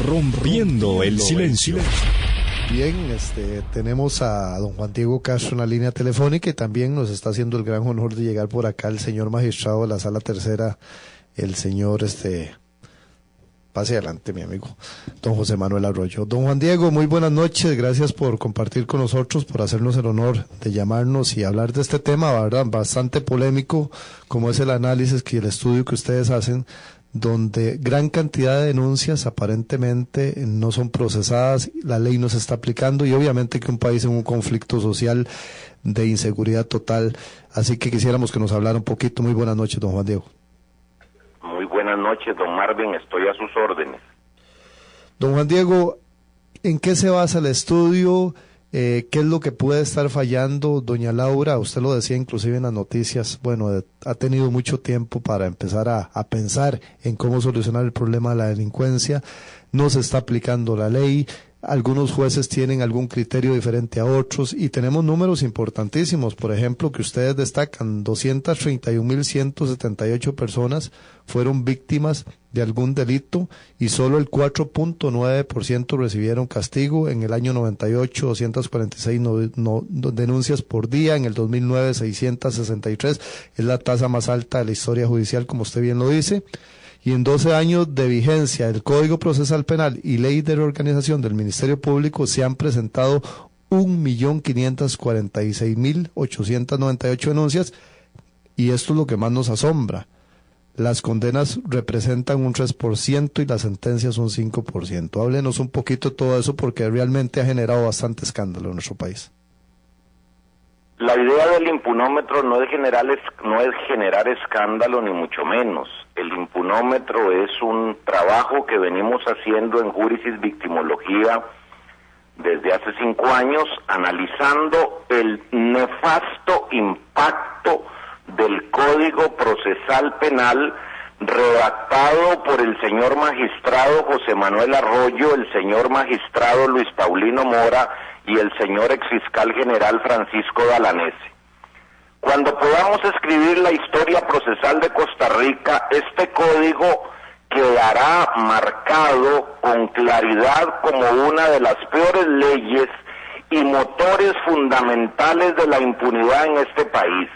Rompiendo el silencio. Bien, tenemos a don Juan Diego Castro en la línea telefónica y también nos está haciendo el gran honor de llegar por acá el señor magistrado de la Sala Tercera, el señor, pase adelante mi amigo, don José Manuel Arroyo. Don Juan Diego, muy buenas noches, gracias por compartir con nosotros, por hacernos el honor de llamarnos y hablar de este tema, ¿verdad? Bastante polémico, como es el análisis y el estudio que ustedes hacen, donde gran cantidad de denuncias aparentemente no son procesadas, la ley no se está aplicando y obviamente que un país en un conflicto social de inseguridad total. Así que quisiéramos que nos hablara un poquito. Muy buenas noches, don Juan Diego. Muy buenas noches, don Marvin, estoy a sus órdenes. Don Juan Diego, ¿en qué se basa el estudio? ¿Qué es lo que puede estar fallando? Doña Laura, usted lo decía inclusive en las noticias, bueno, ha tenido mucho tiempo para empezar a pensar en cómo solucionar el problema de la delincuencia, no se está aplicando la ley, algunos jueces tienen algún criterio diferente a otros y tenemos números importantísimos, por ejemplo, que ustedes destacan, 231.178 personas fueron víctimas de algún delito y solo el 4.9% recibieron castigo. En el año 98, 246 denuncias por día, en el 2009, 663, es la tasa más alta de la historia judicial, como usted bien lo dice. Y en 12 años de vigencia del Código Procesal Penal y Ley de Reorganización del Ministerio Público se han presentado 1.546.898 denuncias y esto es lo que más nos asombra. Las condenas representan un 3% y las sentencias un 5%. Háblenos un poquito de todo eso porque realmente ha generado bastante escándalo en nuestro país. La idea del impunómetro no es generar escándalo ni mucho menos. El impunómetro es un trabajo que venimos haciendo en Jurisis Victimología desde hace 5 años, analizando el nefasto impacto del Código Procesal Penal redactado por el señor magistrado José Manuel Arroyo, el señor magistrado Luis Paulino Mora y el señor exfiscal general Francisco Dalanese. Cuando podamos escribir la historia procesal de Costa Rica, este código quedará marcado con claridad como una de las peores leyes y motores fundamentales de la impunidad en este país.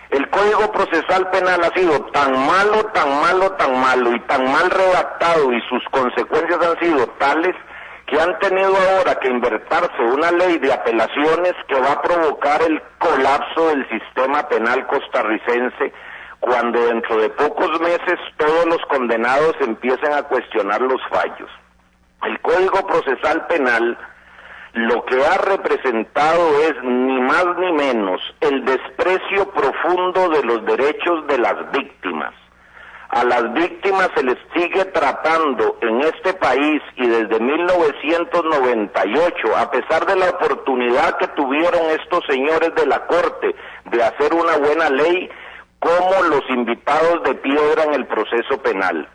El Código Procesal Penal ha sido tan malo y tan mal redactado y sus consecuencias han sido tales que han tenido ahora que inventarse una ley de apelaciones que va a provocar el colapso del sistema penal costarricense cuando dentro de pocos meses todos los condenados empiecen a cuestionar los fallos. El Código Procesal Penal lo que ha representado es ni más ni menos el desprecio profundo de los derechos de las víctimas. A las víctimas se les sigue tratando en este país y desde 1998, a pesar de la oportunidad que tuvieron estos señores de la Corte de hacer una buena ley, como los invitados de piedra en el proceso penal.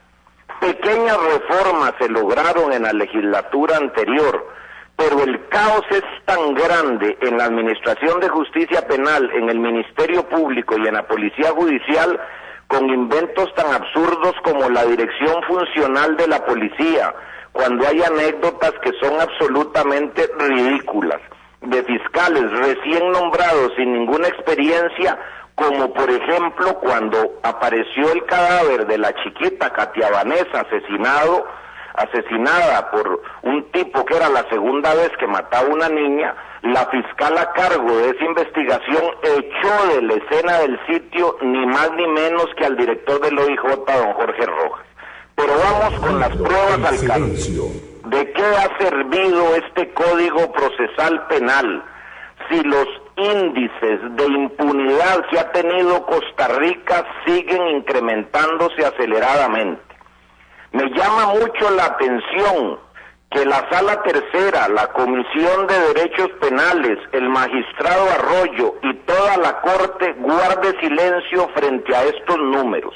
Pequeñas reformas se lograron en la legislatura anterior, pero el caos es tan grande en la Administración de Justicia Penal, en el Ministerio Público y en la Policía Judicial, con inventos tan absurdos como la dirección funcional de la policía, cuando hay anécdotas que son absolutamente ridículas, de fiscales recién nombrados sin ninguna experiencia, como por ejemplo cuando apareció el cadáver de la chiquita Katia Vanessa asesinada por un tipo que era la segunda vez que mataba a una niña, la fiscal a cargo de esa investigación echó de la escena del sitio ni más ni menos que al director del OIJ, don Jorge Rojas. Pero vamos con las pruebas al caso. ¿De qué ha servido este Código Procesal Penal si los índices de impunidad que ha tenido Costa Rica siguen incrementándose aceleradamente? Me llama mucho la atención que la Sala Tercera, la Comisión de Derechos Penales, el magistrado Arroyo y toda la Corte guarde silencio frente a estos números.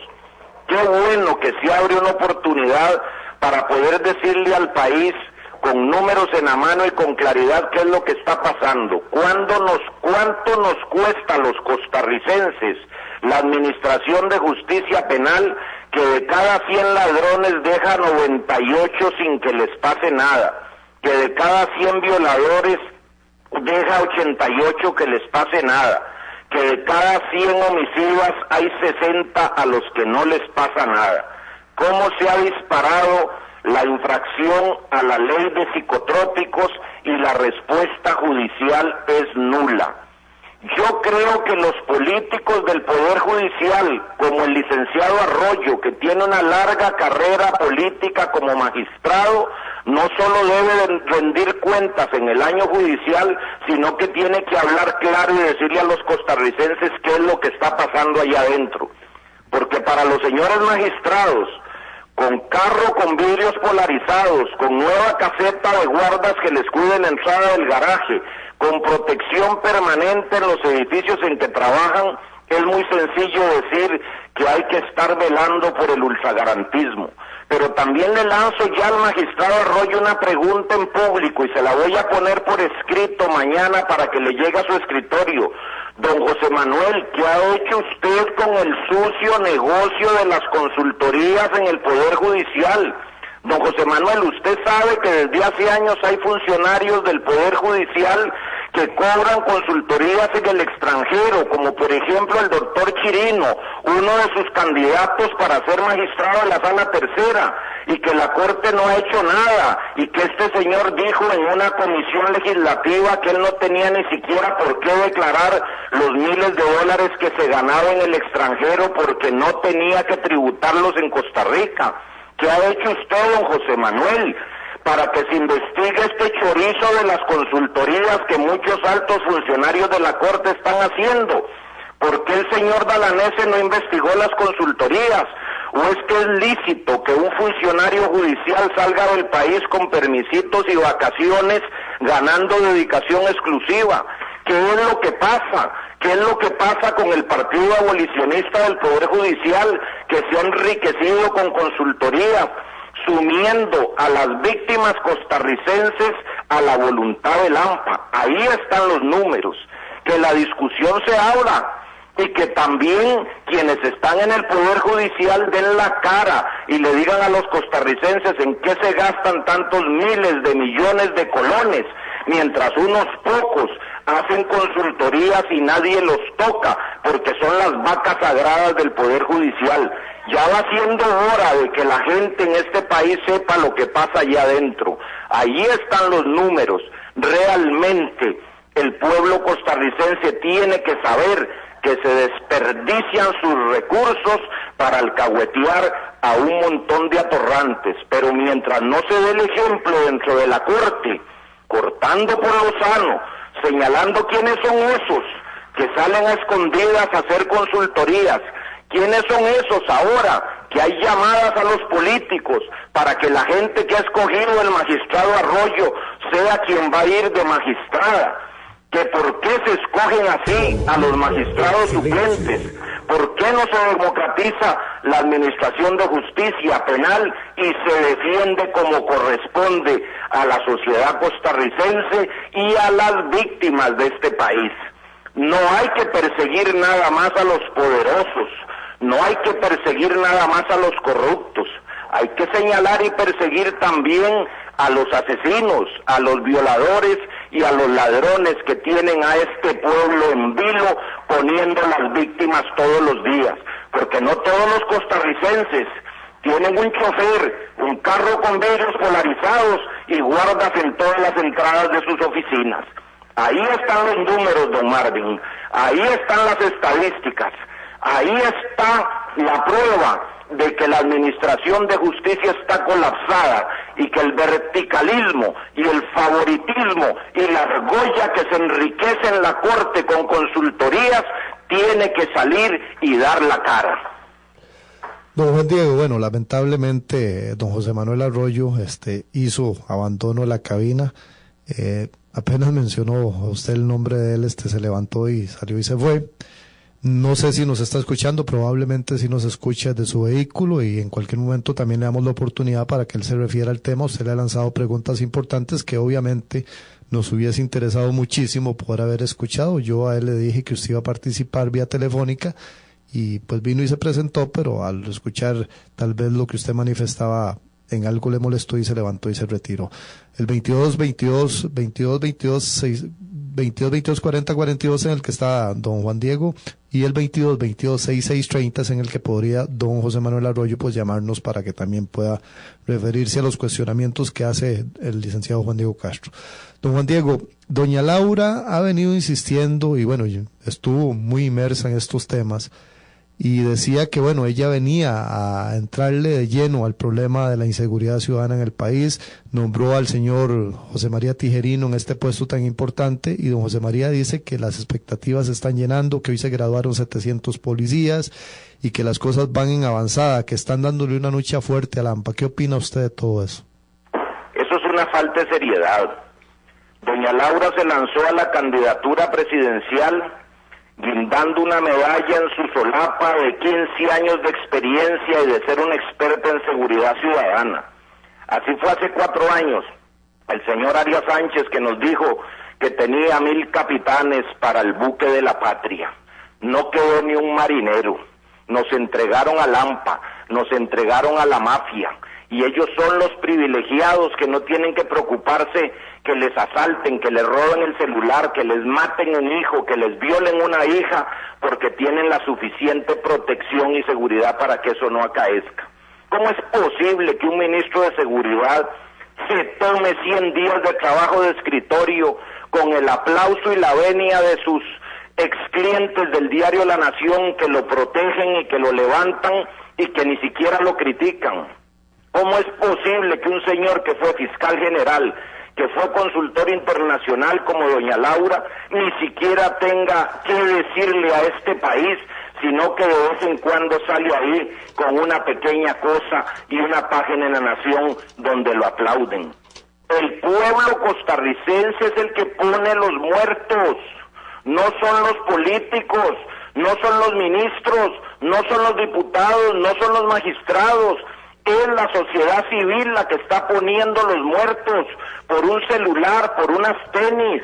Qué bueno que se abre una oportunidad para poder decirle al país con números en la mano y con claridad qué es lo que está pasando. ¿Cuánto nos cuesta a los costarricenses la administración de justicia penal que de cada 100 ladrones deja 98 sin que les pase nada, que de cada 100 violadores deja 88 que les pase nada, que de cada 100 homicidas hay 60 a los que no les pasa nada. ¿Cómo se ha disparado la infracción a la ley de psicotrópicos y la respuesta judicial es nula? Yo creo que los políticos del Poder Judicial, como el licenciado Arroyo, que tiene una larga carrera política como magistrado, no solo debe rendir cuentas en el año judicial, sino que tiene que hablar claro y decirle a los costarricenses qué es lo que está pasando allá adentro. Porque para los señores magistrados, con carro con vidrios polarizados, con nueva caseta de guardas que les cuiden la entrada del garaje, con protección permanente en los edificios en que trabajan, es muy sencillo decir que hay que estar velando por el ultragarantismo. Pero también le lanzo ya al magistrado Arroyo una pregunta en público y se la voy a poner por escrito mañana para que le llegue a su escritorio. Don José Manuel, ¿qué ha hecho usted con el sucio negocio de las consultorías en el Poder Judicial? Don José Manuel, usted sabe que desde hace años hay funcionarios del Poder Judicial que cobran consultorías en el extranjero, como por ejemplo el doctor Chirino, uno de sus candidatos para ser magistrado de la Sala Tercera, y que la Corte no ha hecho nada, y que este señor dijo en una comisión legislativa que él no tenía ni siquiera por qué declarar los miles de dólares que se ganaba en el extranjero porque no tenía que tributarlos en Costa Rica. ¿Qué ha hecho usted, don José Manuel, para que se investigue este chorizo de las consultorías que muchos altos funcionarios de la Corte están haciendo? ¿Por qué el señor Dalanese no investigó las consultorías? ¿O es que es lícito que un funcionario judicial salga del país con permisitos y vacaciones ganando dedicación exclusiva? ¿Qué es lo que pasa? ¿Qué es lo que pasa con el partido abolicionista del Poder Judicial, que se ha enriquecido con consultorías, sumiendo a las víctimas costarricenses a la voluntad del AMPA? Ahí están los números. Que la discusión se abra y que también quienes están en el Poder Judicial den la cara y le digan a los costarricenses en qué se gastan tantos miles de millones de colones, mientras unos pocos hacen consultorías y nadie los toca, porque son las vacas sagradas del Poder Judicial. Ya va siendo hora de que la gente en este país sepa lo que pasa allá adentro. Allí están los números. Realmente el pueblo costarricense tiene que saber que se desperdician sus recursos para alcahuetear a un montón de atorrantes, pero mientras no se dé el ejemplo dentro de la Corte, cortando por lo sano, señalando quiénes son esos que salen a escondidas a hacer consultorías, quiénes son esos ahora que hay llamadas a los políticos para que la gente que ha escogido el magistrado Arroyo sea quien va a ir de magistrada. Que por qué se escogen así a los magistrados suplentes, por qué no se democratiza la administración de justicia penal y se defiende como corresponde a la sociedad costarricense y a las víctimas de este país. No hay que perseguir nada más a los poderosos, no hay que perseguir nada más a los corruptos, hay que señalar y perseguir también a los asesinos, a los violadores y a los ladrones que tienen a este pueblo en vilo, poniendo las víctimas todos los días, porque no todos los costarricenses tienen un chofer, un carro con vidrios polarizados y guardas en todas las entradas de sus oficinas. Ahí están los números, don Marvin, ahí están las estadísticas, ahí está la prueba de que la administración de justicia está colapsada y que el verticalismo y el favoritismo y la argolla que se enriquece en la Corte con consultorías tiene que salir y dar la cara. Don Juan Diego, bueno, lamentablemente don José Manuel Arroyo hizo abandono de la cabina. Apenas mencionó usted el nombre de él, se levantó y salió y se fue. No sé si nos está escuchando, probablemente sí nos escucha desde su vehículo y en cualquier momento también le damos la oportunidad para que él se refiera al tema. Usted le ha lanzado preguntas importantes que obviamente nos hubiese interesado muchísimo poder haber escuchado. Yo a él le dije que usted iba a participar vía telefónica y pues vino y se presentó, pero al escuchar tal vez lo que usted manifestaba, en algo le molestó y se levantó y se retiró. El 22-22-40-42 en el que está don Juan Diego, y el 22-22-6630 es en el que podría don José Manuel Arroyo pues llamarnos para que también pueda referirse a los cuestionamientos que hace el licenciado Juan Diego Castro. Don Juan Diego, doña Laura ha venido insistiendo y bueno, estuvo muy inmersa en estos temas, y decía que bueno, ella venía a entrarle de lleno al problema de la inseguridad ciudadana en el país, nombró al señor José María Tijerino en este puesto tan importante, y don José María dice que las expectativas se están llenando, que hoy se graduaron 700 policías y que las cosas van en avanzada, que están dándole una lucha fuerte a Lampa. ¿Qué opina usted de todo eso? Eso es una falta de seriedad. Doña Laura se lanzó a la candidatura presidencial guindando una medalla en su solapa de 15 años de experiencia y de ser una experta en seguridad ciudadana. Así fue hace 4 años. El señor Arias Sánchez, que nos dijo que tenía 1000 capitanes para el buque de la patria. No quedó ni un marinero. Nos entregaron a Lampa, nos entregaron a la mafia, y ellos son los privilegiados que no tienen que preocuparse que les asalten, que les roben el celular, que les maten un hijo, que les violen una hija, porque tienen la suficiente protección y seguridad para que eso no acaezca. ¿Cómo es posible que un ministro de seguridad se tome 100 días de trabajo de escritorio con el aplauso y la venia de sus ex clientes del diario La Nación, que lo protegen y que lo levantan y que ni siquiera lo critican? ¿Cómo es posible que un señor que fue fiscal general, que fue consultor internacional como doña Laura, ni siquiera tenga que decirle a este país, sino que de vez en cuando sale ahí con una pequeña cosa y una página en La Nación donde lo aplauden? El pueblo costarricense es el que pone los muertos, no son los políticos, no son los ministros, no son los diputados, no son los magistrados. Es la sociedad civil la que está poniendo los muertos por un celular, por unas tenis.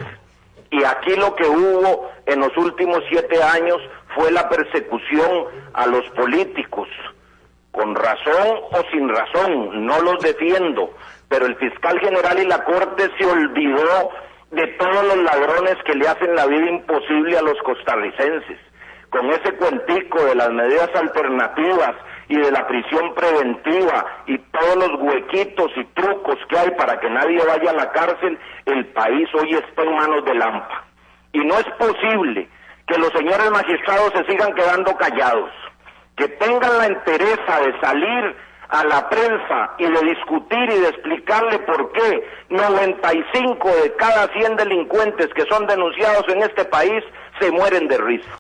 Y aquí lo que hubo en los últimos 7 años fue la persecución a los políticos. Con razón o sin razón, no los defiendo, pero el fiscal general y la Corte se olvidó de todos los ladrones que le hacen la vida imposible a los costarricenses. Con ese cuentico de las medidas alternativas y de la prisión preventiva y todos los huequitos y trucos que hay para que nadie vaya a la cárcel, el país hoy está en manos de Lampa. Y no es posible que los señores magistrados se sigan quedando callados, que tengan la entereza de salir a la prensa y de discutir y de explicarle por qué 95 de cada 100 delincuentes que son denunciados en este país se mueren de risa.